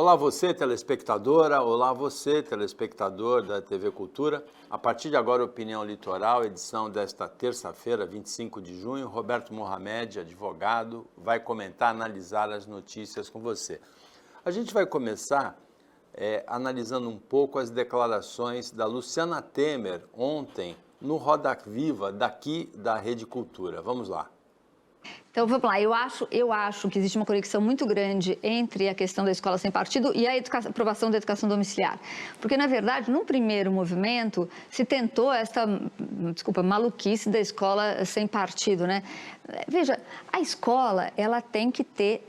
Olá você, telespectadora, olá você, telespectador da TV Cultura. A partir de agora, Opinião Litoral, edição desta terça-feira, 25 de junho. Roberto Mohamed, advogado, vai comentar, analisar as notícias com você. A gente vai começar analisando um pouco as declarações da Luciana Temer ontem no Roda Viva daqui da Rede Cultura. Vamos lá. Então, vamos lá. Eu acho que existe uma conexão muito grande entre a questão da escola sem partido e a aprovação da educação domiciliar. Porque, na verdade, num primeiro movimento, se tentou essa, maluquice da escola sem partido, né? Veja, a escola, ela tem que ter...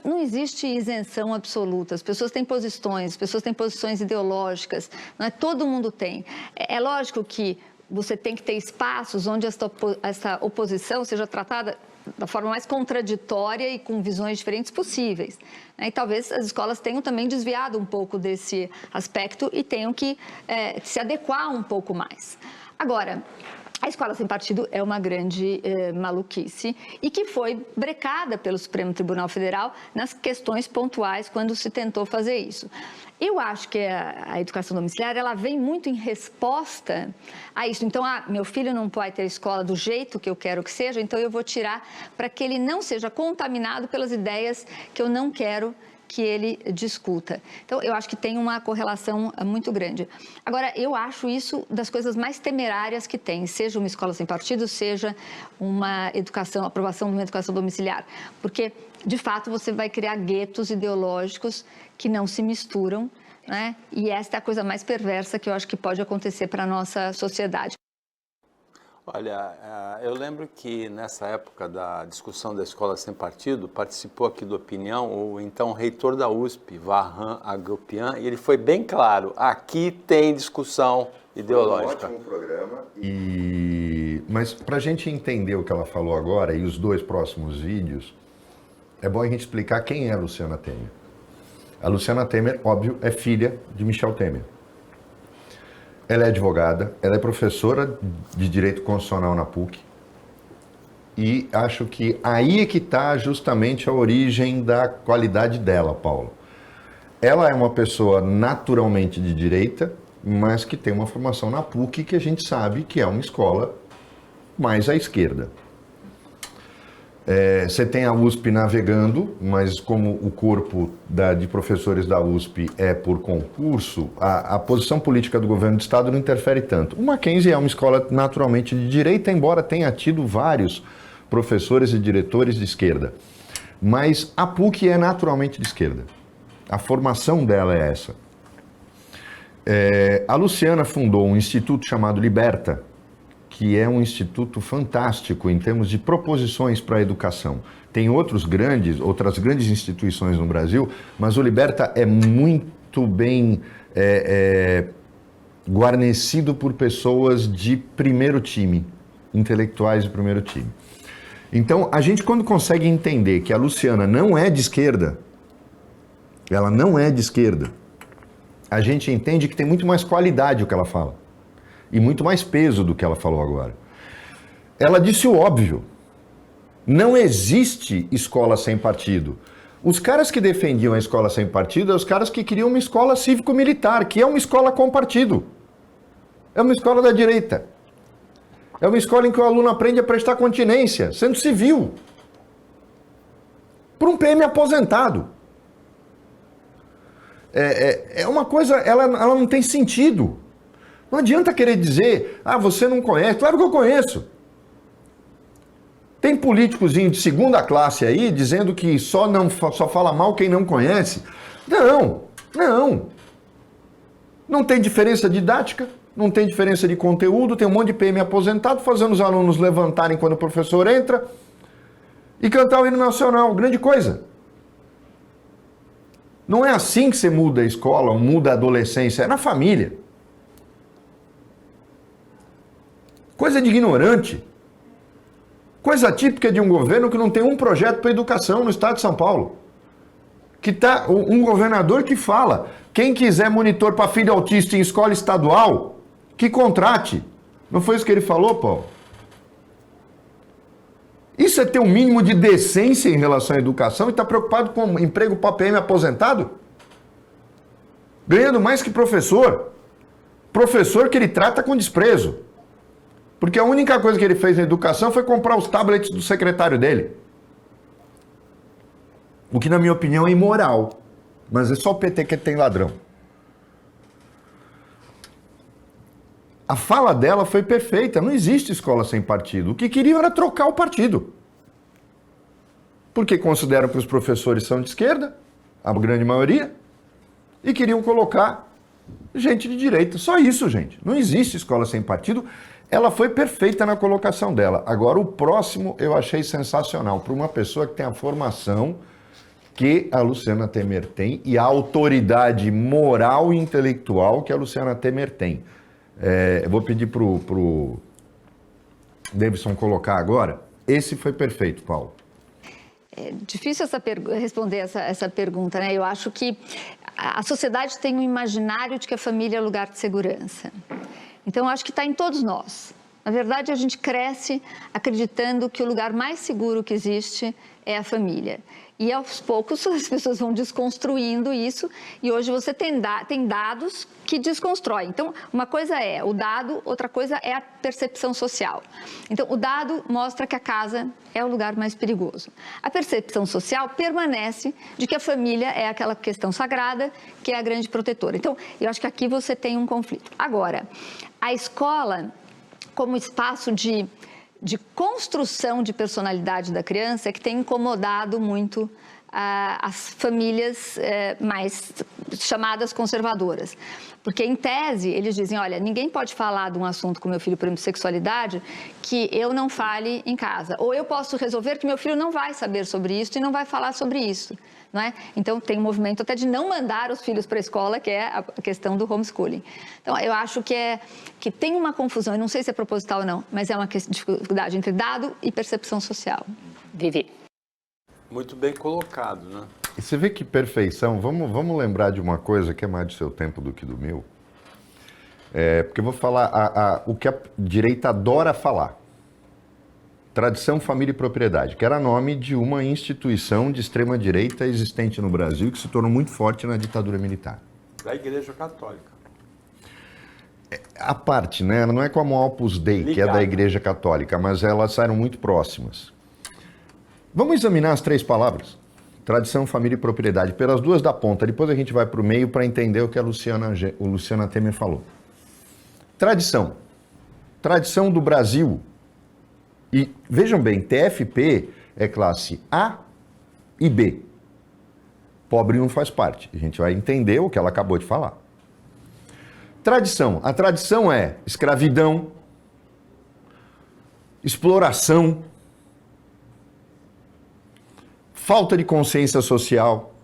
Não existe isenção absoluta. As pessoas têm posições ideológicas, não é? Todo mundo tem. É lógico que você tem que ter espaços onde essa oposição seja tratada da forma mais contraditória e com visões diferentes possíveis. E talvez as escolas tenham também desviado um pouco desse aspecto e tenham que se adequar um pouco mais. Agora, a escola sem partido é uma grande maluquice e que foi brecada pelo Supremo Tribunal Federal nas questões pontuais quando se tentou fazer isso. Eu acho que a educação domiciliar, ela vem muito em resposta a isso. Então, meu filho não pode ter escola do jeito que eu quero que seja, então eu vou tirar para que ele não seja contaminado pelas ideias que eu não quero que ele discuta. Então, eu acho que tem uma correlação muito grande. Agora, eu acho isso das coisas mais temerárias que tem, seja uma escola sem partido, seja uma aprovação de uma educação domiciliar. Porque, de fato, você vai criar guetos ideológicos que não se misturam, né? E esta é a coisa mais perversa que eu acho que pode acontecer para a nossa sociedade. Olha, eu lembro que nessa época da discussão da escola sem partido, participou aqui do Opinião o então reitor da USP, Vahan Agopian, e ele foi bem claro, aqui tem discussão ideológica. Foi um ótimo programa. Mas para a gente entender o que ela falou agora e os dois próximos vídeos, é bom a gente explicar quem é a Luciana Temer. A Luciana Temer, óbvio, é filha de Michel Temer. Ela é advogada, ela é professora de Direito Constitucional na PUC e acho que aí é que está justamente a origem da qualidade dela, Paulo. Ela é uma pessoa naturalmente de direita, mas que tem uma formação na PUC que a gente sabe que é uma escola mais à esquerda. Você tem a USP navegando, mas como o corpo de professores da USP é por concurso, a posição política do governo do estado não interfere tanto. O Mackenzie é uma escola naturalmente de direita, embora tenha tido vários professores e diretores de esquerda. Mas a PUC é naturalmente de esquerda. A formação dela é essa. A Luciana fundou um instituto chamado Liberta, que é um instituto fantástico em termos de proposições para a educação. Tem outras grandes instituições no Brasil, mas o Liberta é muito bem guarnecido por pessoas de primeiro time, intelectuais de primeiro time. Então, a gente quando consegue entender que a Luciana não é de esquerda, ela não é de esquerda, a gente entende que tem muito mais qualidade o que ela fala. E muito mais peso do que ela falou agora. Ela disse o óbvio. Não existe escola sem partido. Os caras que defendiam a escola sem partido são os caras que queriam uma escola cívico-militar, que é uma escola com partido. É uma escola da direita. É uma escola em que o aluno aprende a prestar continência, sendo civil. Por um PM aposentado. É uma coisa, ela não tem sentido. Não adianta querer dizer, você não conhece. Claro que eu conheço. Tem políticozinho de segunda classe aí dizendo que só fala mal quem não conhece. Não. Não tem diferença didática, não tem diferença de conteúdo, tem um monte de PM aposentado fazendo os alunos levantarem quando o professor entra e cantar o hino nacional. Grande coisa. Não é assim que você muda a escola, muda a adolescência, é na família. Coisa de ignorante. Coisa típica de um governo que não tem um projeto para educação no estado de São Paulo. Que tá um governador que fala, quem quiser monitor para filho autista em escola estadual, que contrate. Não foi isso que ele falou, Paulo? Isso é ter um mínimo de decência em relação à educação e está preocupado com emprego para PM aposentado? Ganhando mais que professor. Professor que ele trata com desprezo. Porque a única coisa que ele fez na educação foi comprar os tablets do secretário dele. O que, na minha opinião, é imoral. Mas é só o PT que tem ladrão. A fala dela foi perfeita. Não existe escola sem partido. O que queriam era trocar o partido. Porque consideram que os professores são de esquerda, a grande maioria, e queriam colocar gente de direita. Só isso, gente. Não existe escola sem partido. Ela foi perfeita na colocação dela. Agora, o próximo eu achei sensacional. Para uma pessoa que tem a formação que a Luciana Temer tem e a autoridade moral e intelectual que a Luciana Temer tem. Eu vou pedir para o Davidson colocar agora. Esse foi perfeito, Paulo. É difícil responder essa pergunta, né? Eu acho que a sociedade tem um imaginário de que a família é lugar de segurança. Então, eu acho que está em todos nós. Na verdade, a gente cresce acreditando que o lugar mais seguro que existe é a família. E, aos poucos, as pessoas vão desconstruindo isso e hoje você tem dados que desconstroem. Então, uma coisa é o dado, outra coisa é a percepção social. Então, o dado mostra que a casa é o lugar mais perigoso. A percepção social permanece de que a família é aquela questão sagrada, que é a grande protetora. Então, eu acho que aqui você tem um conflito. Agora, a escola, como espaço de construção de personalidade da criança, é que tem incomodado muito as famílias mais chamadas conservadoras. Porque, em tese, eles dizem, olha, ninguém pode falar de um assunto com meu filho, por exemplo, sexualidade, que eu não fale em casa. Ou eu posso resolver que meu filho não vai saber sobre isso e não vai falar sobre isso. Não é? Então, tem um movimento até de não mandar os filhos para a escola, que é a questão do homeschooling. Então, eu acho que tem uma confusão, eu não sei se é proposital ou não, mas é uma dificuldade entre dado e percepção social. Vivi. Muito bem colocado, né? E você vê que perfeição. Vamos lembrar de uma coisa que é mais do seu tempo do que do meu. Porque eu vou falar o que a direita adora falar. Tradição, família e propriedade, que era nome de uma instituição de extrema-direita existente no Brasil que se tornou muito forte na ditadura militar. Da Igreja Católica. A parte, né? Ela não é como a Opus Dei, que é da Igreja Católica, mas elas eram muito próximas. Vamos examinar as três palavras. Tradição, família e propriedade, pelas duas da ponta. Depois a gente vai para o meio para entender o que a Luciana Temer falou. Tradição. Tradição do Brasil. E vejam bem, TFP é classe A e B. Pobre não faz parte. A gente vai entender o que ela acabou de falar. Tradição. A tradição é escravidão, exploração, falta de consciência social.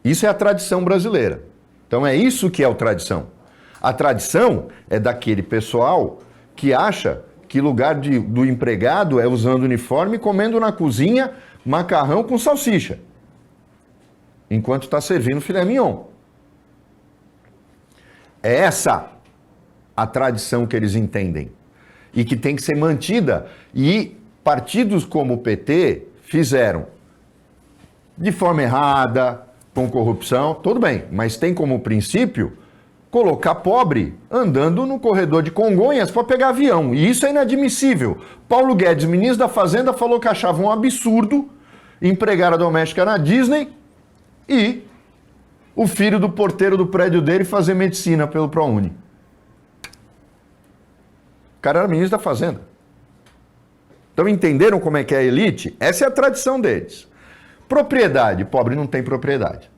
Isso é a tradição brasileira. Então é isso que é a tradição. A tradição é daquele pessoal que acha que lugar do empregado é usando uniforme e comendo na cozinha macarrão com salsicha, enquanto está servindo filé mignon. É essa a tradição que eles entendem e que tem que ser mantida. E partidos como o PT fizeram de forma errada, com corrupção, tudo bem, mas tem como princípio colocar pobre andando no corredor de Congonhas para pegar avião. E isso é inadmissível. Paulo Guedes, ministro da Fazenda, falou que achava um absurdo empregar a doméstica na Disney e o filho do porteiro do prédio dele fazer medicina pelo ProUni. O cara era ministro da Fazenda. Então entenderam como é que é a elite? Essa é a tradição deles. Propriedade. Pobre não tem propriedade.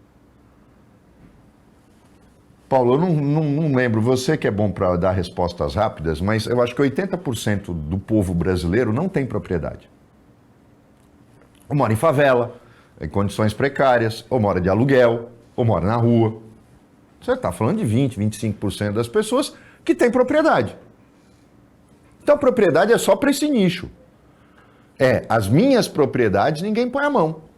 Paulo, eu não lembro, você que é bom para dar respostas rápidas, mas eu acho que 80% do povo brasileiro não tem propriedade. Ou mora em favela, em condições precárias, ou mora de aluguel, ou mora na rua. Você está falando de 20%, 25% das pessoas que têm propriedade. Então, propriedade é só para esse nicho. As minhas propriedades, ninguém põe a mão.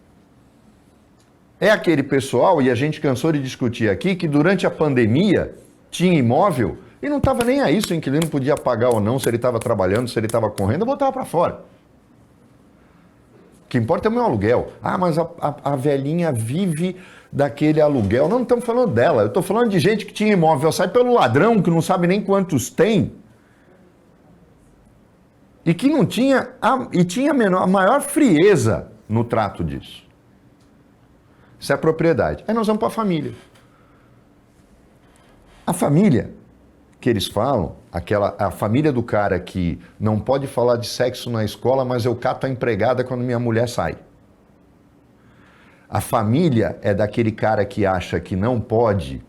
É aquele pessoal, e a gente cansou de discutir aqui, que durante a pandemia tinha imóvel e não estava nem aí se o inquilino podia pagar ou não, se ele estava trabalhando, se ele estava correndo, botava para fora. O que importa é o meu aluguel. Ah, mas a velhinha vive daquele aluguel. Não estamos falando dela, eu estou falando de gente que tinha imóvel, sai pelo ladrão, que não sabe nem quantos tem. E que não tinha, tinha a maior frieza no trato disso. Isso é propriedade. Aí nós vamos para a família. A família que eles falam, a família do cara que não pode falar de sexo na escola, mas eu cato a empregada quando minha mulher sai. A família é daquele cara que acha que não pode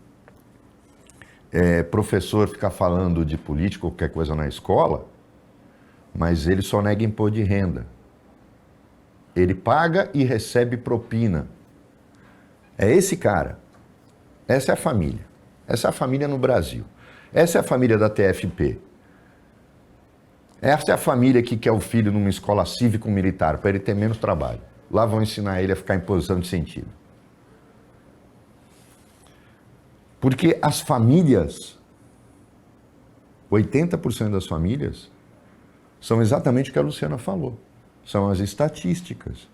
professor ficar falando de política ou qualquer coisa na escola, mas ele só nega imposto de renda. Ele paga e recebe propina. É esse cara. Essa é a família. Essa é a família no Brasil. Essa é a família da TFP. Essa é a família que quer o filho numa escola cívico-militar, para ele ter menos trabalho. Lá vão ensinar ele a ficar em posição de sentido. Porque as famílias, 80% das famílias, são exatamente o que a Luciana falou. São as estatísticas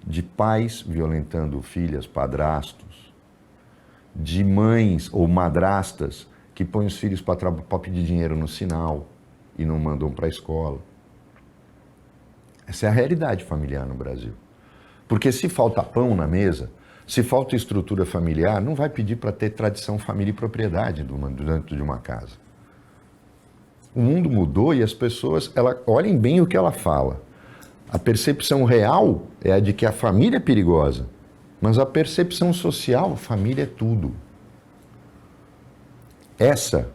de pais violentando filhas, padrastos, de mães ou madrastas que põem os filhos para pedir dinheiro no sinal e não mandam para a escola. Essa é a realidade familiar no Brasil. Porque se falta pão na mesa, se falta estrutura familiar, não vai pedir para ter tradição, família e propriedade dentro de uma casa. O mundo mudou e as pessoas, olhem bem o que ela fala. A percepção real é a de que a família é perigosa, mas a percepção social, a família é tudo. Essa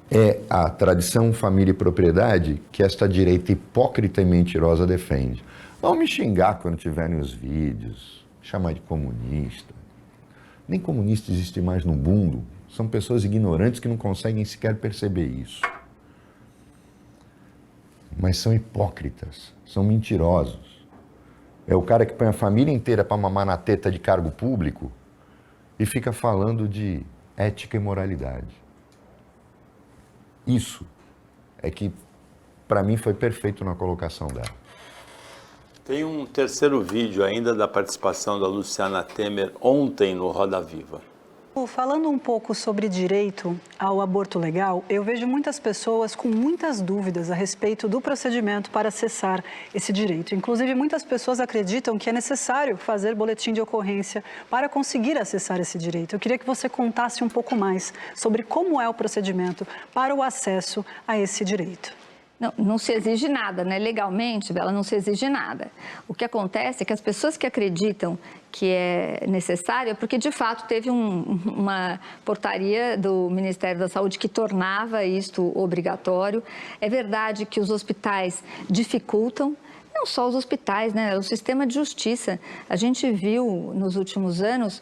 é a tradição, família e propriedade que esta direita hipócrita e mentirosa defende. Vão me xingar quando tiverem os vídeos, chamar de comunista. Nem comunista existe mais no mundo. São pessoas ignorantes que não conseguem sequer perceber isso. Mas são hipócritas, são mentirosos. É o cara que põe a família inteira para mamar na teta de cargo público e fica falando de ética e moralidade. Isso é que, para mim, foi perfeito na colocação dela. Tem um terceiro vídeo ainda da participação da Luciana Temer ontem no Roda Viva. Falando um pouco sobre direito ao aborto legal, eu vejo muitas pessoas com muitas dúvidas a respeito do procedimento para acessar esse direito. Inclusive, muitas pessoas acreditam que é necessário fazer boletim de ocorrência para conseguir acessar esse direito. Eu queria que você contasse um pouco mais sobre como é o procedimento para o acesso a esse direito. Não se exige nada, né? Legalmente, Bela, não se exige nada. O que acontece é que as pessoas que acreditam que é necessário é porque, de fato, teve uma portaria do Ministério da Saúde que tornava isto obrigatório. É verdade que os hospitais dificultam. Não só os hospitais, né? O sistema de justiça. A gente viu nos últimos anos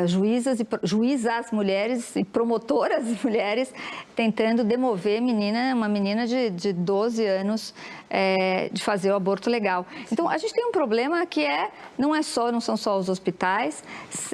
juízas mulheres e promotoras mulheres tentando demover uma menina de 12 anos de fazer o aborto legal. Então, a gente tem um problema que não são só os hospitais,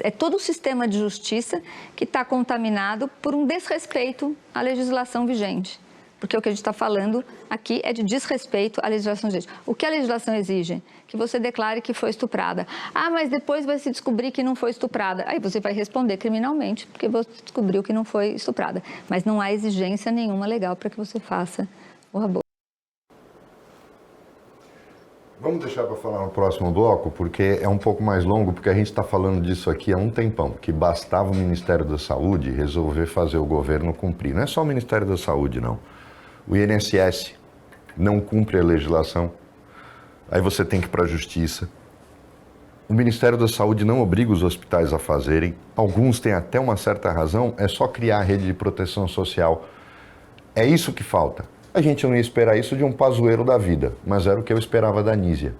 é todo o sistema de justiça que está contaminado por um desrespeito à legislação vigente. Porque o que a gente está falando aqui é de desrespeito à legislação vigente. O que a legislação exige? Que você declare que foi estuprada. Ah, mas depois vai se descobrir que não foi estuprada. Aí você vai responder criminalmente, porque você descobriu que não foi estuprada. Mas não há exigência nenhuma legal para que você faça o aborto. Vamos deixar para falar no próximo bloco, porque é um pouco mais longo, porque a gente está falando disso aqui há um tempão, que bastava o Ministério da Saúde resolver fazer o governo cumprir. Não é só o Ministério da Saúde, não. O INSS não cumpre a legislação, aí você tem que ir para a Justiça. O Ministério da Saúde não obriga os hospitais a fazerem, alguns têm até uma certa razão, é só criar a rede de proteção social. É isso que falta. A gente não ia esperar isso de um Pazuello da vida, mas era o que eu esperava da Nízia.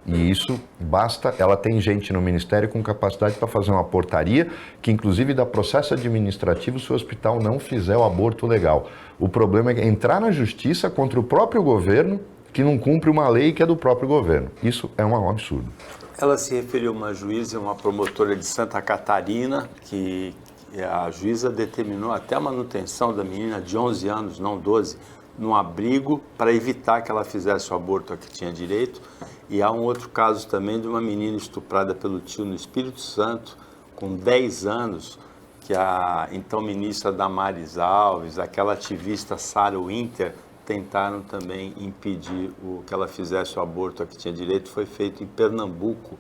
E isso basta, ela tem gente no Ministério com capacidade para fazer uma portaria que inclusive dá processo administrativo se o hospital não fizer o aborto legal. O problema é entrar na justiça contra o próprio governo que não cumpre uma lei que é do próprio governo. Isso é um absurdo. Ela se referiu a uma juíza e uma promotora de Santa Catarina que a juíza determinou até a manutenção da menina de 11 anos, não 12, num abrigo para evitar que ela fizesse o aborto a que tinha direito. E há um outro caso também de uma menina estuprada pelo tio no Espírito Santo, com 10 anos, que a então ministra Damares Alves, aquela ativista Sarah Winter, tentaram também impedir que ela fizesse o aborto a que tinha direito. Foi feito em Pernambuco,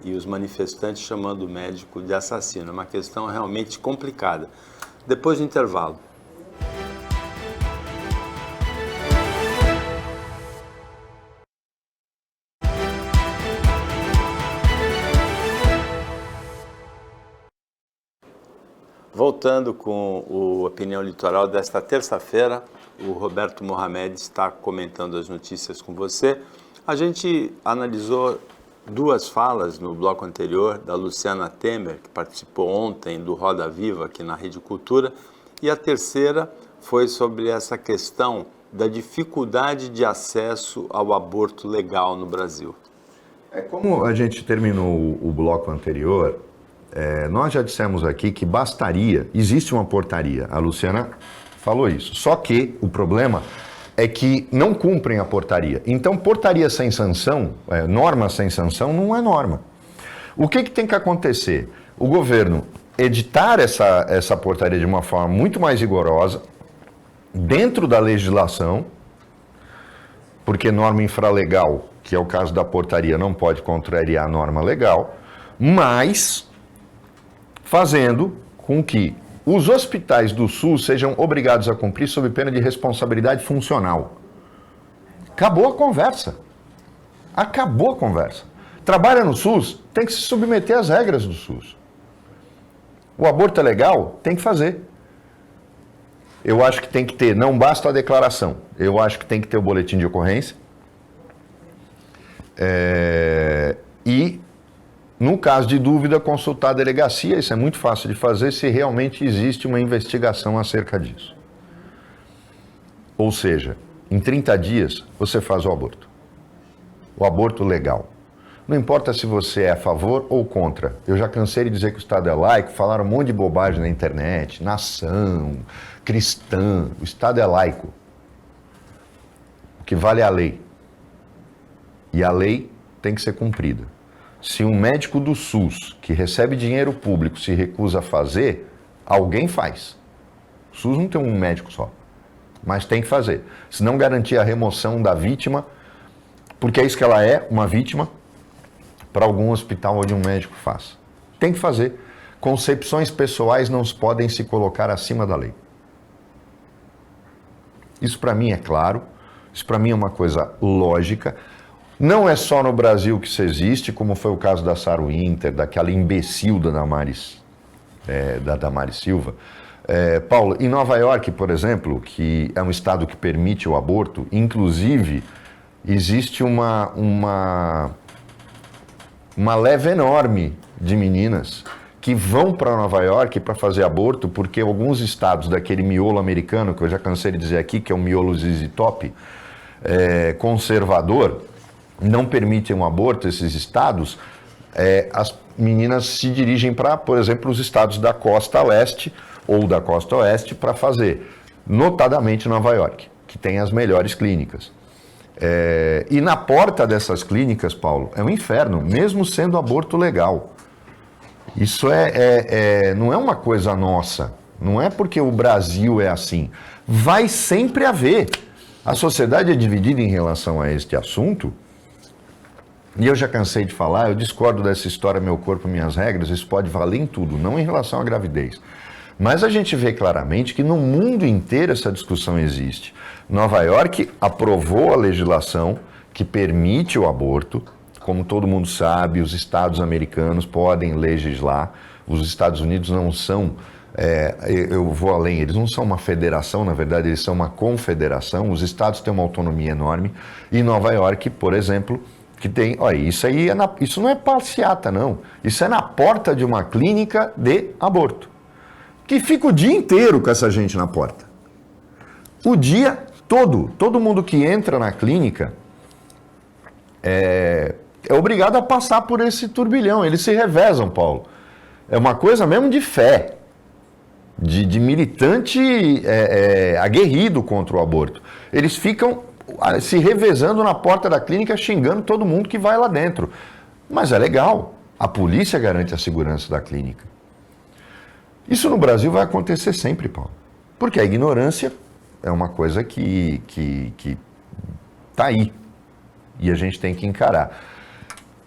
e os manifestantes chamando o médico de assassino. É uma questão realmente complicada. Depois do intervalo. Voltando com o Opinião Litoral desta terça-feira, o Roberto Mohamed está comentando as notícias com você. A gente analisou duas falas no bloco anterior da Luciana Temer, que participou ontem do Roda Viva aqui na Rede Cultura, e a terceira foi sobre essa questão da dificuldade de acesso ao aborto legal no Brasil. Como a gente terminou o bloco anterior, nós já dissemos aqui que bastaria, existe uma portaria, a Luciana falou isso, só que o problema é que não cumprem a portaria. Então, portaria sem sanção, norma sem sanção, não é norma. O que tem que acontecer? O governo editar essa portaria de uma forma muito mais rigorosa, dentro da legislação, porque norma infralegal, que é o caso da portaria, não pode contrariar a norma legal, mas fazendo com que os hospitais do SUS sejam obrigados a cumprir sob pena de responsabilidade funcional. Acabou a conversa. Acabou a conversa. Trabalha no SUS, tem que se submeter às regras do SUS. O aborto é legal? Tem que fazer. Eu acho que tem que ter, não basta a declaração, eu acho que tem que ter o boletim de ocorrência. E, no caso de dúvida, consultar a delegacia, isso é muito fácil de fazer se realmente existe uma investigação acerca disso. Ou seja, em 30 dias você faz o aborto legal. Não importa se você é a favor ou contra. Eu já cansei de dizer que o Estado é laico, falaram um monte de bobagem na internet, nação, cristã, o Estado é laico. O que vale é a lei. E a lei tem que ser cumprida. Se um médico do SUS, que recebe dinheiro público, se recusa a fazer, alguém faz. O SUS não tem um médico só, mas tem que fazer. Se não garantir a remoção da vítima, porque é isso que ela é, uma vítima, para algum hospital onde um médico faz. Tem que fazer. Concepções pessoais não podem se colocar acima da lei. Isso para mim é claro, isso para mim é uma coisa lógica. Não é só no Brasil que isso existe, como foi o caso da Sarah Winter, daquela imbecil da Damares Silva. Paulo, em Nova York, por exemplo, que é um estado que permite o aborto, inclusive existe uma leva enorme de meninas que vão para Nova York para fazer aborto, porque alguns estados daquele miolo americano, que eu já cansei de dizer aqui, que é o miolo ZZ Top, conservador, não permitem um aborto. Esses estados, as meninas se dirigem para, por exemplo, os estados da costa leste ou da costa oeste para fazer, notadamente Nova York, que tem as melhores clínicas. E na porta dessas clínicas, Paulo, é um inferno, mesmo sendo aborto legal. Isso não é uma coisa nossa, não é porque o Brasil é assim. Vai sempre haver. A sociedade é dividida em relação a este assunto. E eu já cansei de falar, eu discordo dessa história, meu corpo, minhas regras, isso pode valer em tudo, não em relação à gravidez. Mas a gente vê claramente que no mundo inteiro essa discussão existe. Nova York aprovou a legislação que permite o aborto. Como todo mundo sabe, os estados americanos podem legislar. Os Estados Unidos não são, eu vou além, eles não são uma federação, na verdade eles são uma confederação. Os estados têm uma autonomia enorme. E Nova York, por exemplo, que tem, olha, isso não é passeata, não. Isso é na porta de uma clínica de aborto, que fica o dia inteiro com essa gente na porta. O dia todo mundo que entra na clínica é obrigado a passar por esse turbilhão. Eles se revezam, Paulo. É uma coisa mesmo de fé. de militante aguerrido contra o aborto. Eles ficam se revezando na porta da clínica, xingando todo mundo que vai lá dentro. Mas é legal, a polícia garante a segurança da clínica. Isso no Brasil vai acontecer sempre, Paulo. Porque a ignorância é uma coisa que está aí. E a gente tem que encarar.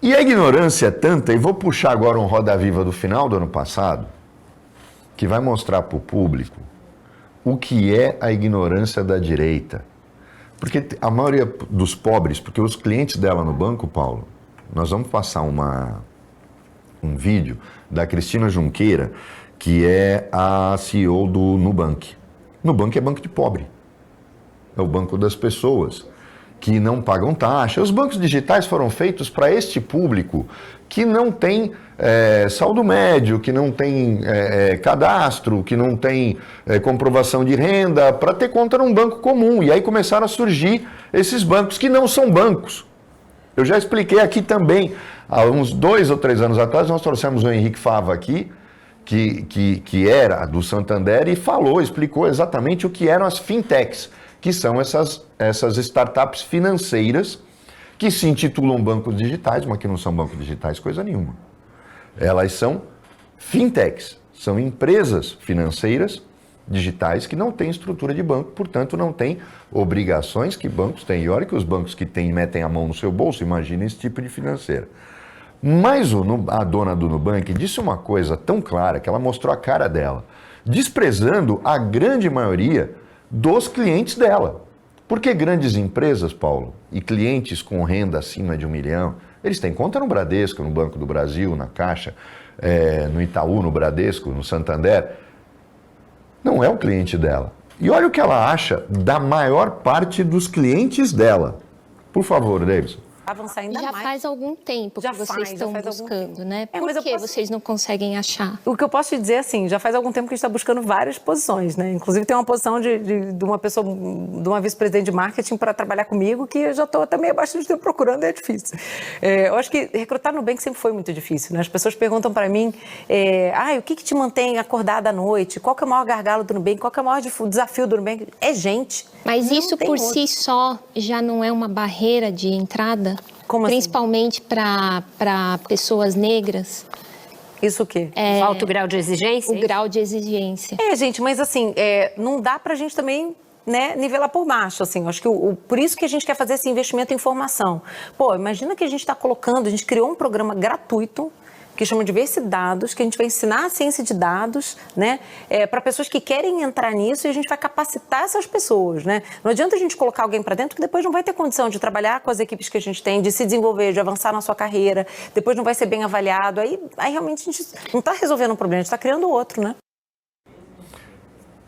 E a ignorância é tanta, e vou puxar agora um Roda Viva do final do ano passado, que vai mostrar para o público o que é a ignorância da direita. Porque a maioria dos pobres, porque os clientes dela no banco, Paulo, nós vamos passar um vídeo da Cristina Junqueira, que é a CEO do Nubank. Nubank é banco de pobre. É o banco das pessoas que não pagam taxa. Os bancos digitais foram feitos para este público que não tem saldo médio, que não tem cadastro, que não tem comprovação de renda, para ter conta num banco comum. E aí começaram a surgir esses bancos que não são bancos. Eu já expliquei aqui também, há uns 2 ou 3 anos atrás, nós trouxemos o Henrique Fava aqui, que era do Santander, e explicou exatamente o que eram as fintechs, que são essas startups financeiras que se intitulam bancos digitais, mas que não são bancos digitais coisa nenhuma. Elas são fintechs, são empresas financeiras digitais que não têm estrutura de banco, portanto não têm obrigações que bancos têm. E olha que os bancos que têm metem a mão no seu bolso, imagina esse tipo de financeira. Mas a dona do Nubank disse uma coisa tão clara que ela mostrou a cara dela, desprezando a grande maioria dos clientes dela. Porque grandes empresas, Paulo, e clientes com renda acima de 1 milhão, eles têm conta no Bradesco, no Banco do Brasil, na Caixa, no Itaú, no Bradesco, no Santander. Não é o cliente dela. E olha o que ela acha da maior parte dos clientes dela. Por favor, Davidson. Avançar ainda já mais. faz algum tempo que vocês estão buscando, né? Por que vocês não conseguem achar? O que eu posso te dizer, assim, já faz algum tempo que a gente está buscando várias posições, né? Inclusive tem uma posição de uma pessoa, de uma vice-presidente de marketing para trabalhar comigo, que eu já estou até meio abaixo de tempo procurando, é difícil. Eu acho que recrutar no Nubank sempre foi muito difícil, né? As pessoas perguntam para mim, o que te mantém acordada à noite? Qual que é o maior gargalo do Nubank? Qual que é o maior desafio do Nubank? É gente. Mas isso por si só já não é uma barreira de entrada? Como principalmente para pessoas negras? Isso o quê? Alto grau de exigência? O grau de exigência. Gente, mas assim, não dá pra gente também, né, nivelar por baixo, assim. Acho que por isso que a gente quer fazer esse investimento em formação. Pô, imagina que a gente está colocando, a gente criou um programa gratuito que chama Diversidades, que a gente vai ensinar a ciência de dados, né, para pessoas que querem entrar nisso, e a gente vai capacitar essas pessoas, né? Não adianta a gente colocar alguém para dentro que depois não vai ter condição de trabalhar com as equipes que a gente tem, de se desenvolver, de avançar na sua carreira, depois não vai ser bem avaliado, aí realmente a gente não está resolvendo um problema, a gente está criando outro, né?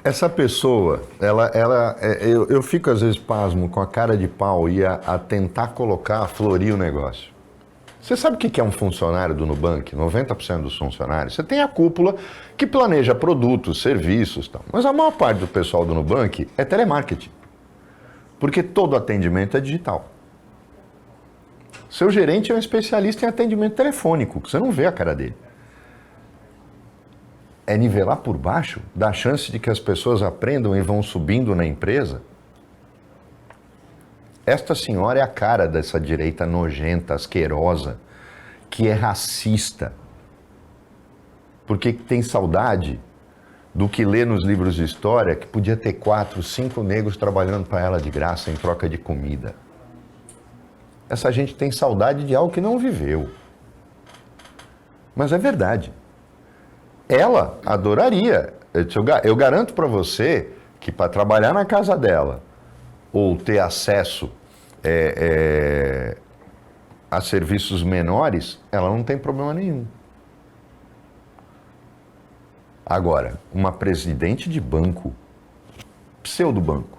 Essa pessoa, eu fico às vezes pasmo com a cara de pau e a tentar florir o negócio. Você sabe o que é um funcionário do Nubank? 90% dos funcionários. Você tem a cúpula que planeja produtos, serviços e tal. Mas a maior parte do pessoal do Nubank é telemarketing. Porque todo atendimento é digital. Seu gerente é um especialista em atendimento telefônico, que você não vê a cara dele. É nivelar por baixo, dar chance de que as pessoas aprendam e vão subindo na empresa. Esta senhora é a cara dessa direita nojenta, asquerosa, que é racista. Porque tem saudade do que lê nos livros de história que podia ter 4, 5 negros trabalhando para ela de graça em troca de comida. Essa gente tem saudade de algo que não viveu. Mas é verdade. Ela adoraria. Eu garanto para você que para trabalhar na casa dela ou ter acesso a serviços menores, ela não tem problema nenhum. Agora, uma presidente de banco, pseudo-banco,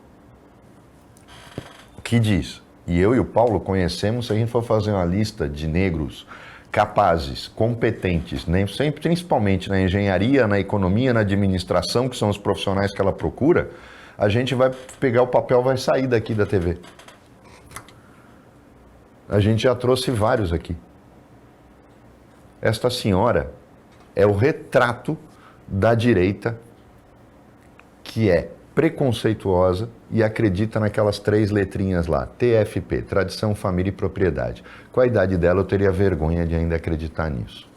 que diz, e eu e o Paulo conhecemos, se a gente for fazer uma lista de negros capazes, competentes, sempre, principalmente na engenharia, na economia, na administração, que são os profissionais que ela procura, a gente vai pegar o papel, vai sair daqui da TV. A gente já trouxe vários aqui. Esta senhora é o retrato da direita que é preconceituosa e acredita naquelas 3 letrinhas lá, TFP, Tradição, Família e Propriedade. Com a idade dela, eu teria vergonha de ainda acreditar nisso.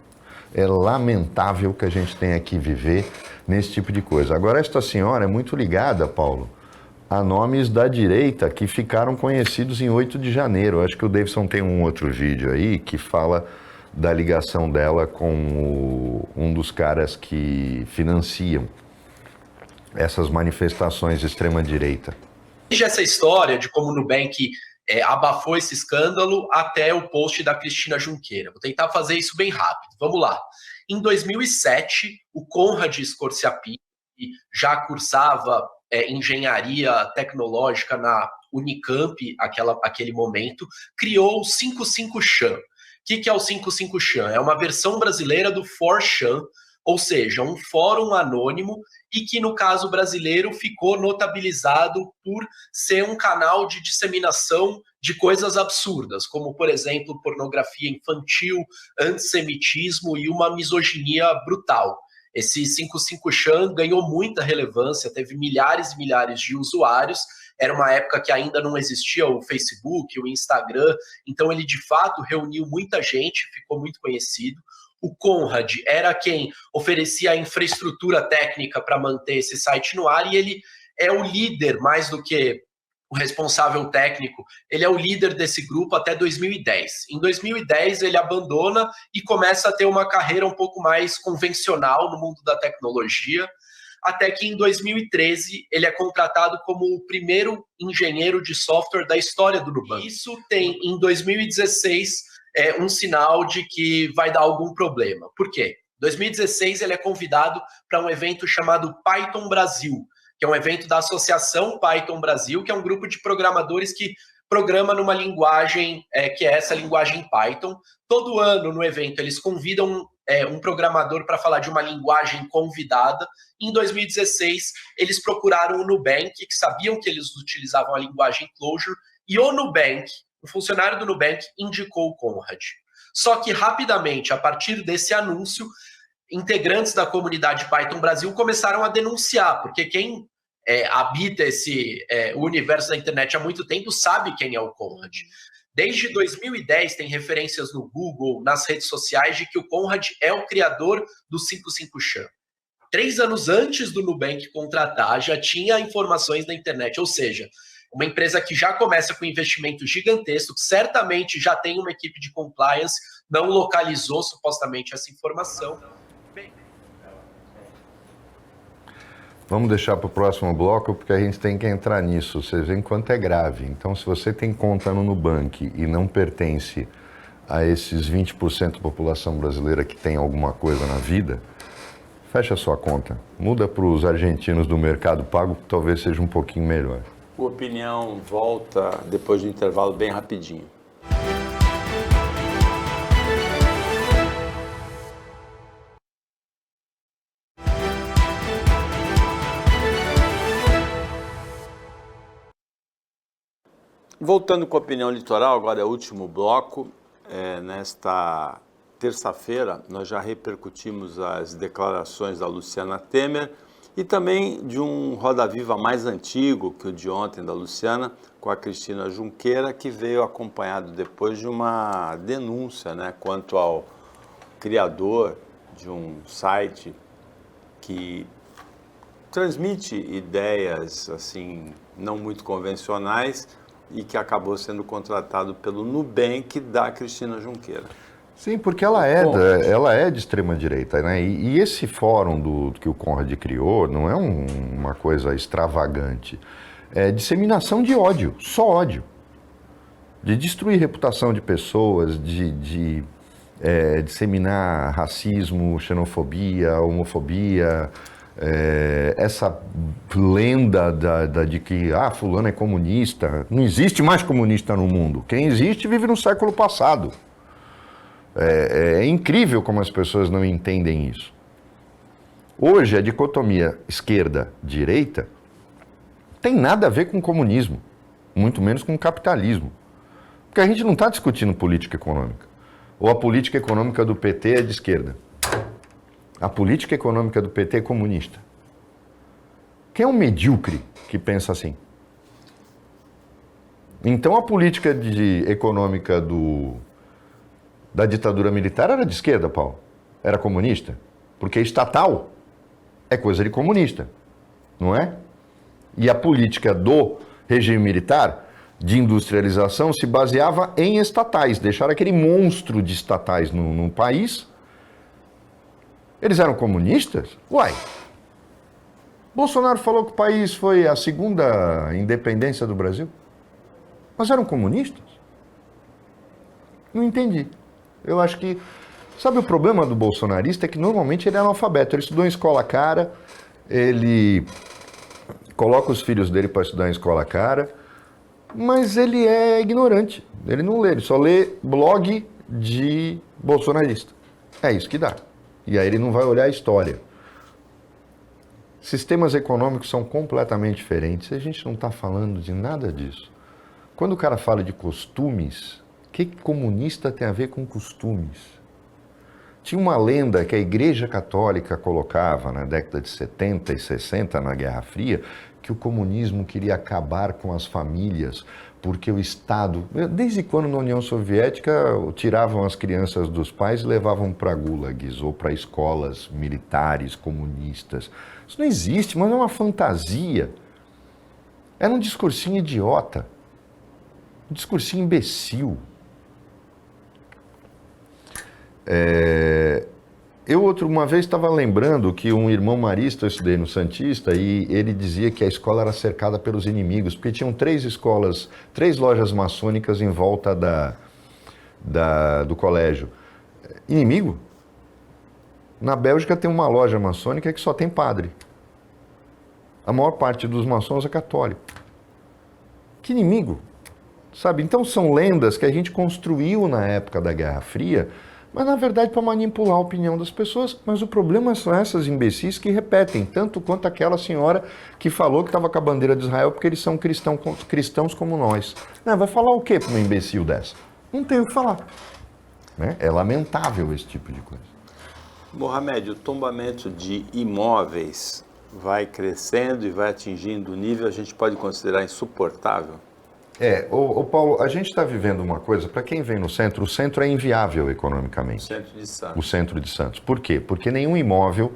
É lamentável que a gente tenha que viver nesse tipo de coisa. Agora, esta senhora é muito ligada, Paulo, a nomes da direita que ficaram conhecidos em 8 de janeiro. Acho que o Davidson tem um outro vídeo aí que fala da ligação dela com um dos caras que financiam essas manifestações de extrema-direita. Desde essa história de como o Nubank abafou esse escândalo até o post da Cristina Junqueira. Vou tentar fazer isso bem rápido. Vamos lá. Em 2007, o Conrad Scorziapini, que já cursava engenharia tecnológica na Unicamp, aquele momento, criou o 55chan. O que é o 55chan? É uma versão brasileira do 4chan, ou seja, um fórum anônimo e que, no caso brasileiro, ficou notabilizado por ser um canal de disseminação de coisas absurdas, como, por exemplo, pornografia infantil, antissemitismo e uma misoginia brutal. Esse 55chan ganhou muita relevância, teve milhares e milhares de usuários. Era uma época que ainda não existia o Facebook, o Instagram, então ele, de fato, reuniu muita gente, ficou muito conhecido. O Conrad era quem oferecia a infraestrutura técnica para manter esse site no ar e ele é o líder, mais do que o responsável técnico, ele é o líder desse grupo até 2010. Em 2010 ele abandona e começa a ter uma carreira um pouco mais convencional no mundo da tecnologia, até que em 2013 ele é contratado como o primeiro engenheiro de software da história do Nubank. Isso tem, em 2016, um sinal de que vai dar algum problema. Por quê? Em 2016, ele é convidado para um evento chamado Python Brasil, que é um evento da Associação Python Brasil, que é um grupo de programadores que programa numa linguagem que é essa linguagem Python. Todo ano, no evento, eles convidam um programador para falar de uma linguagem convidada. Em 2016, eles procuraram o Nubank, que sabiam que eles utilizavam a linguagem Clojure, e o Nubank, o funcionário do Nubank, indicou o Conrad. Só que, rapidamente, a partir desse anúncio, integrantes da comunidade Python Brasil começaram a denunciar, porque quem habita o universo da internet há muito tempo sabe quem é o Conrad. Desde 2010, tem referências no Google, nas redes sociais, de que o Conrad é o criador do 55chan. 3 anos antes do Nubank contratar, já tinha informações na internet, ou seja, uma empresa que já começa com investimento gigantesco, certamente já tem uma equipe de compliance, não localizou supostamente essa informação. Vamos deixar para o próximo bloco, porque a gente tem que entrar nisso. Vocês veem quanto é grave. Então, se você tem conta no Nubank e não pertence a esses 20% da população brasileira que tem alguma coisa na vida, fecha a sua conta. Muda para os argentinos do Mercado Pago, que talvez seja um pouquinho melhor. O Opinião volta depois do intervalo bem rapidinho. Voltando com a Opinião Litoral, agora é o último bloco. Nesta terça-feira, nós já repercutimos as declarações da Luciana Temer e também de um Roda Viva mais antigo que o de ontem da Luciana, com a Cristina Junqueira, que veio acompanhado depois de uma denúncia, quanto ao criador de um site que transmite ideias assim não muito convencionais e que acabou sendo contratado pelo Nubank da Cristina Junqueira. Sim, porque ela é de extrema-direita, né? E esse fórum que o Conrad criou não é uma coisa extravagante. É disseminação de ódio, só ódio. De destruir reputação de pessoas, de disseminar racismo, xenofobia, homofobia, essa lenda de que fulano é comunista. Não existe mais comunista no mundo. Quem existe vive no século passado. É incrível como as pessoas não entendem isso. Hoje, a dicotomia esquerda-direita tem nada a ver com comunismo, muito menos com capitalismo. Porque a gente não está discutindo política econômica. Ou a política econômica do PT é de esquerda. A política econômica do PT é comunista. Quem é um medíocre que pensa assim? Então a política econômica da ditadura militar era de esquerda, Paulo? Era comunista? Porque estatal é coisa de comunista, não é? E a política do regime militar de industrialização se baseava em estatais, deixaram aquele monstro de estatais no país. Eles eram comunistas? Uai! Bolsonaro falou que o país foi a segunda independência do Brasil. Mas eram comunistas? Não entendi. Eu acho que... Sabe o problema do bolsonarista? É que normalmente ele é analfabeto. Ele estudou em escola cara, ele coloca os filhos dele para estudar em escola cara, mas ele é ignorante. Ele não lê, ele só lê blog de bolsonarista. É isso que dá. E aí ele não vai olhar a história. Sistemas econômicos são completamente diferentes. A gente não está falando de nada disso. Quando o cara fala de costumes, o que comunista tem a ver com costumes? Tinha uma lenda que a Igreja Católica colocava na década de 70 e 60, na Guerra Fria, que o comunismo queria acabar com as famílias, porque o Estado... Desde quando na União Soviética tiravam as crianças dos pais e levavam para gulags ou para escolas militares comunistas. Isso não existe, mas é uma fantasia. Era um discursinho idiota. Um discursinho imbecil. Uma vez estava lembrando que um irmão marista, eu estudei no Santista, e ele dizia que a escola era cercada pelos inimigos, porque tinham 3 escolas, 3 lojas maçônicas em volta do colégio. Inimigo? Na Bélgica tem uma loja maçônica que só tem padre. A maior parte dos maçons é católico. Que inimigo? Sabe? Então são lendas que a gente construiu na época da Guerra Fria, mas na verdade para manipular a opinião das pessoas. Mas o problema são essas imbecis que repetem, tanto quanto aquela senhora que falou que estava com a bandeira de Israel porque eles são cristãos como nós. Não, vai falar o quê para uma imbecil dessa? Não tem o que falar. Né? É lamentável esse tipo de coisa. Mohamed, o tombamento de imóveis vai crescendo e vai atingindo o nível, a gente pode considerar insuportável? Paulo, a gente está vivendo uma coisa, para quem vem no centro, o centro é inviável economicamente. O centro de Santos. O centro de Santos. Por quê? Porque nenhum imóvel,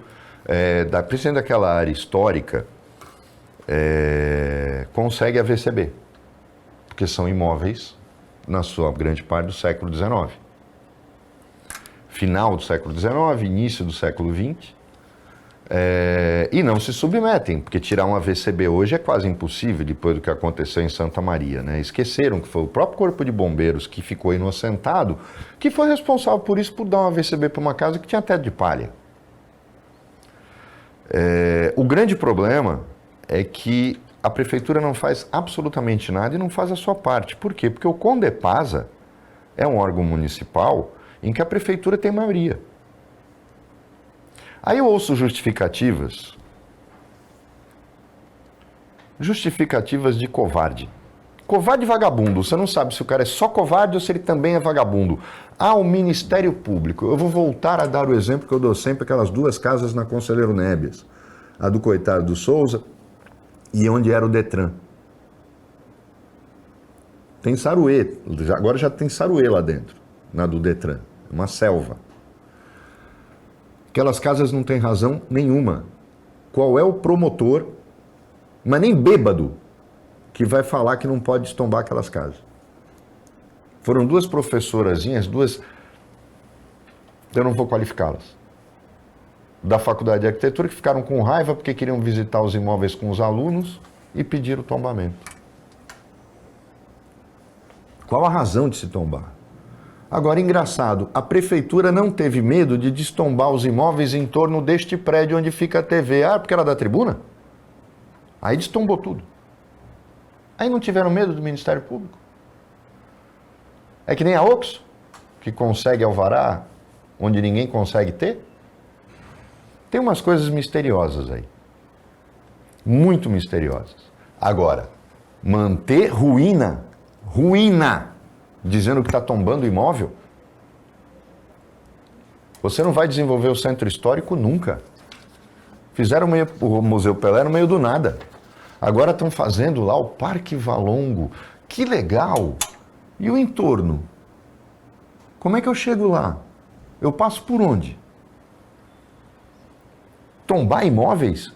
principalmente daquela área histórica, consegue a VCB. Porque são imóveis, na sua grande parte, do século XIX. Final do século XIX, início do século XX. E não se submetem, porque tirar uma VCB hoje é quase impossível depois do que aconteceu em Santa Maria, né? Esqueceram que foi o próprio Corpo de Bombeiros que ficou inocentado, que foi responsável por isso, por dar uma VCB para uma casa que tinha teto de palha. O grande problema é que a prefeitura não faz absolutamente nada e não faz a sua parte. Por quê? Porque o Condepasa é um órgão municipal em que a prefeitura tem maioria. Aí eu ouço justificativas de covarde. Covarde e vagabundo. Você não sabe se o cara é só covarde ou se ele também é vagabundo. O Ministério Público. Eu vou voltar a dar o exemplo que eu dou sempre, aquelas 2 casas na Conselheiro Nébias. A do coitado do Souza e onde era o Detran. Tem saruê. Agora já tem saruê lá dentro, na do Detran. Uma selva. Aquelas casas não têm razão nenhuma. Qual é o promotor, mas nem bêbado, que vai falar que não pode estombar aquelas casas? Foram 2 professorazinhas, 2, eu não vou qualificá-las, da Faculdade de Arquitetura, que ficaram com raiva porque queriam visitar os imóveis com os alunos e pediram tombamento. Qual a razão de se tombar? Agora, engraçado, a prefeitura não teve medo de destombar os imóveis em torno deste prédio onde fica a TV. Porque era da tribuna? Aí destombou tudo. Aí não tiveram medo do Ministério Público. É que nem a Oxo, que consegue alvará onde ninguém consegue ter. Tem umas coisas misteriosas aí. Muito misteriosas. Agora, manter ruína, dizendo que está tombando o imóvel, você não vai desenvolver o centro histórico nunca. Fizeram o Museu Pelé no meio do nada. Agora estão fazendo lá o Parque Valongo. Que legal! E o entorno? Como é que eu chego lá? Eu passo por onde? Tombar imóveis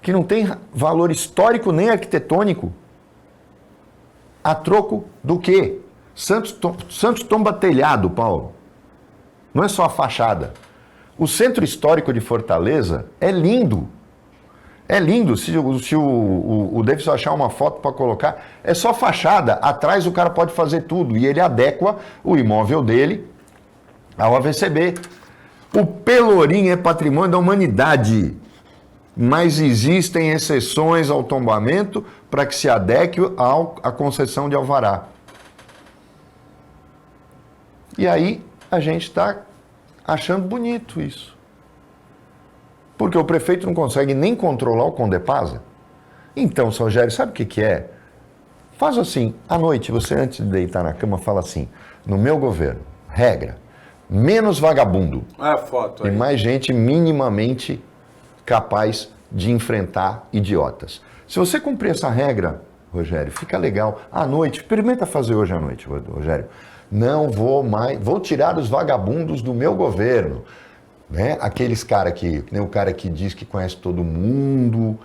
que não tem valor histórico nem arquitetônico? A troco do quê? Santos tomba telhado, Paulo. Não é só a fachada. O centro histórico de Fortaleza é lindo. É lindo. Se o Davidson achar uma foto para colocar, é só fachada. Atrás o cara pode fazer tudo. E ele adequa o imóvel dele ao AVCB. O Pelourinho é patrimônio da humanidade. Mas existem exceções ao tombamento para que se adeque à concessão de alvará. E aí a gente está achando bonito isso. Porque o prefeito não consegue nem controlar o Condepasa. Então, Rogério, sabe o que é? Faz assim, à noite, você antes de deitar na cama, fala assim, no meu governo, regra, menos vagabundo. A foto aí. E mais gente minimamente capaz de enfrentar idiotas. Se você cumprir essa regra, Rogério, fica legal. À noite, experimenta fazer hoje à noite, Rogério. Não vou mais, vou tirar os vagabundos do meu governo. Né? Aqueles caras que, nem o cara que diz que conhece todo mundo,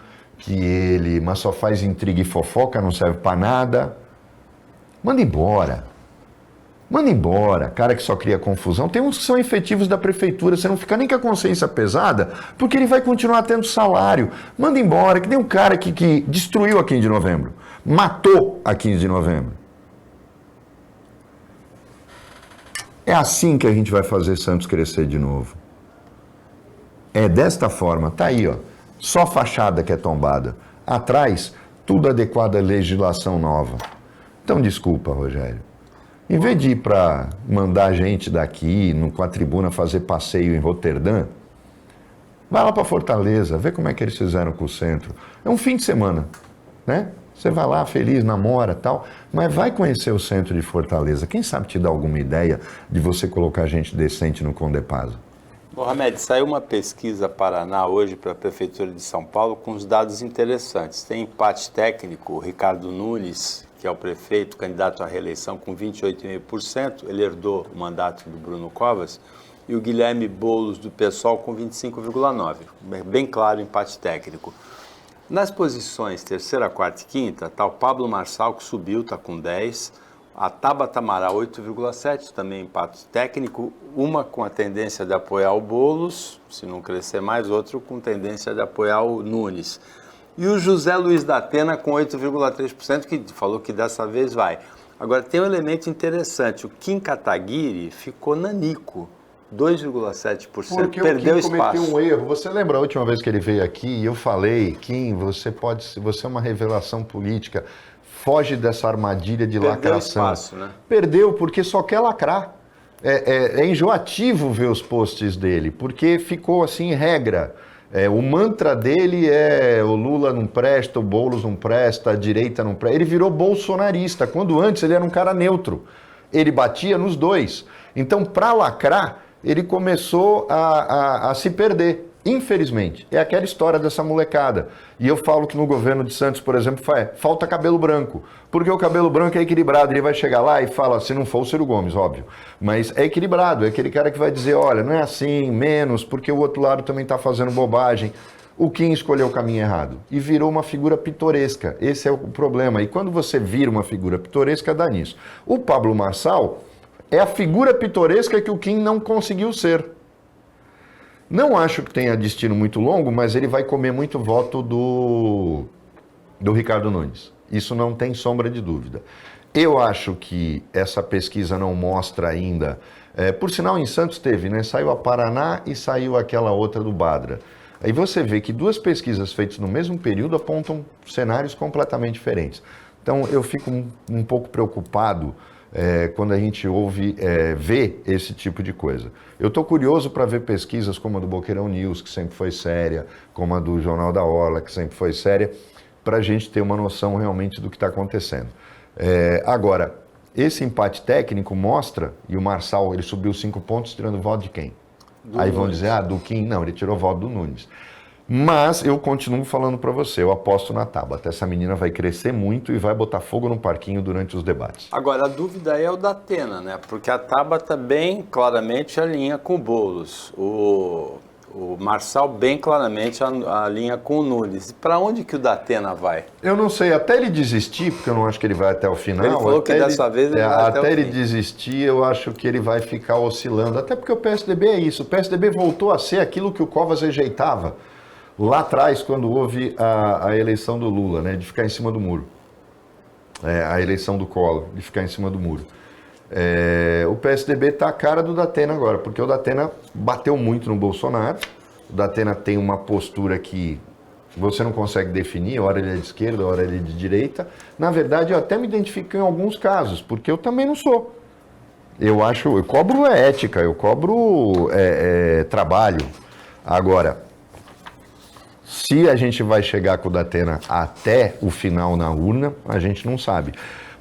mas só faz intriga e fofoca, não serve para nada. Manda embora. Manda embora, cara que só cria confusão. Tem uns que são efetivos da prefeitura, você não fica nem com a consciência pesada, porque ele vai continuar tendo salário. Manda embora, que nem um cara que destruiu a 15 de novembro, matou a 15 de novembro. É assim que a gente vai fazer Santos crescer de novo. É desta forma, tá aí, ó, só fachada que é tombada. Atrás, tudo adequado à legislação nova. Então, desculpa, Rogério. Em vez de ir para mandar gente daqui, com a tribuna, fazer passeio em Roterdã, vai lá para Fortaleza, vê como é que eles fizeram com o centro. É um fim de semana, né? Você vai lá, feliz, namora, tal, mas vai conhecer o centro de Fortaleza. Quem sabe te dá alguma ideia de você colocar gente decente no Condepasa? Mohamed, saiu uma pesquisa Paraná hoje para a Prefeitura de São Paulo com os dados interessantes. Tem empate técnico, o Ricardo Nunes, que é o prefeito, candidato à reeleição com 28,5%, ele herdou o mandato do Bruno Covas, e o Guilherme Boulos, do PSOL, com 25,9%. Bem claro, empate técnico. Nas posições terceira, quarta e quinta, está o Pablo Marçal, que subiu, está com 10%, a Tabata Amaral, 8,7%, também empate técnico, uma com a tendência de apoiar o Boulos, se não crescer mais, outro com tendência de apoiar o Nunes. E o José Luiz da Atena com 8,3%, que falou que dessa vez vai. Agora, tem um elemento interessante. O Kim Kataguiri ficou nanico, 2,7%. Perdeu espaço. Porque o Kim cometeu um erro. Você lembra a última vez que ele veio aqui e eu falei, Kim, você é uma revelação política, foge dessa armadilha de lacração. Perdeu espaço, né? Perdeu, porque só quer lacrar. É enjoativo ver os posts dele, porque ficou assim, regra. O mantra dele é o Lula não presta, o Boulos não presta, a direita não presta. Ele virou bolsonarista, quando antes ele era um cara neutro. Ele batia nos dois. Então, para lacrar, ele começou a se perder. Infelizmente, é aquela história dessa molecada. E eu falo que no governo de Santos, por exemplo, falta cabelo branco. Porque o cabelo branco é equilibrado. Ele vai chegar lá e fala, se não for o Ciro Gomes, óbvio. Mas é equilibrado. É aquele cara que vai dizer, olha, não é assim, menos, porque o outro lado também está fazendo bobagem. O Kim escolheu o caminho errado. E virou uma figura pitoresca. Esse é o problema. E quando você vira uma figura pitoresca, dá nisso. O Pablo Marçal é a figura pitoresca que o Kim não conseguiu ser. Não acho que tenha destino muito longo, mas ele vai comer muito voto do Ricardo Nunes. Isso não tem sombra de dúvida. Eu acho que essa pesquisa não mostra ainda... por sinal, em Santos teve, né? Saiu a Paraná e saiu aquela outra do Badra. Aí você vê que duas pesquisas feitas no mesmo período apontam cenários completamente diferentes. Então, eu fico um pouco preocupado quando a gente vê esse tipo de coisa. Eu estou curioso para ver pesquisas como a do Boqueirão News, que sempre foi séria, como a do Jornal da Orla, que sempre foi séria, para a gente ter uma noção realmente do que está acontecendo. Agora, esse empate técnico mostra, e o Marçal ele subiu 5 pontos tirando o voto de quem? Aí vão dizer, do Kim, não, ele tirou o voto do Nunes. Mas eu continuo falando para você, eu aposto na Tabata. Essa menina vai crescer muito e vai botar fogo no parquinho durante os debates. Agora, a dúvida é o da Atena, né? Porque a Tabata bem claramente alinha com o Boulos. O Marçal bem claramente alinha com o Nunes. E para onde que o Datena vai? Eu não sei, até ele desistir, porque eu não acho que ele vai até o final. Ele falou que dessa vez ele vai até ele desistir, eu acho que ele vai ficar oscilando. Até porque o PSDB é isso. O PSDB voltou a ser aquilo que o Covas rejeitava lá atrás, quando houve a eleição do Lula, né? De ficar em cima do muro. A eleição do Collor, de ficar em cima do muro. O PSDB está a cara do Datena agora, porque o Datena bateu muito no Bolsonaro, o Datena tem uma postura que você não consegue definir, hora ele é de esquerda, hora ele é de direita. Na verdade, eu até me identifico em alguns casos, porque eu também não sou. Eu cobro ética, eu cobro trabalho. Agora, se a gente vai chegar com o Datena até o final na urna, a gente não sabe.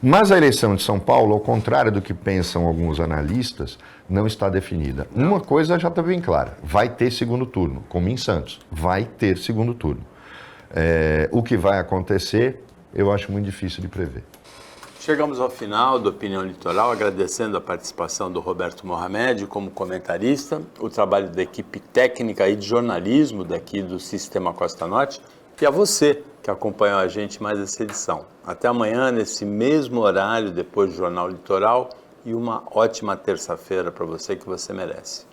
Mas a eleição de São Paulo, ao contrário do que pensam alguns analistas, não está definida. Uma coisa já está bem clara, vai ter segundo turno, como em Santos, vai ter segundo turno. O que vai acontecer, eu acho muito difícil de prever. Chegamos ao final do Opinião Litoral, agradecendo a participação do Roberto Mohamed como comentarista, o trabalho da equipe técnica e de jornalismo daqui do Sistema Costa Norte e a você que acompanhou a gente mais essa edição. Até amanhã, nesse mesmo horário, depois do Jornal Litoral, e uma ótima terça-feira para você que você merece.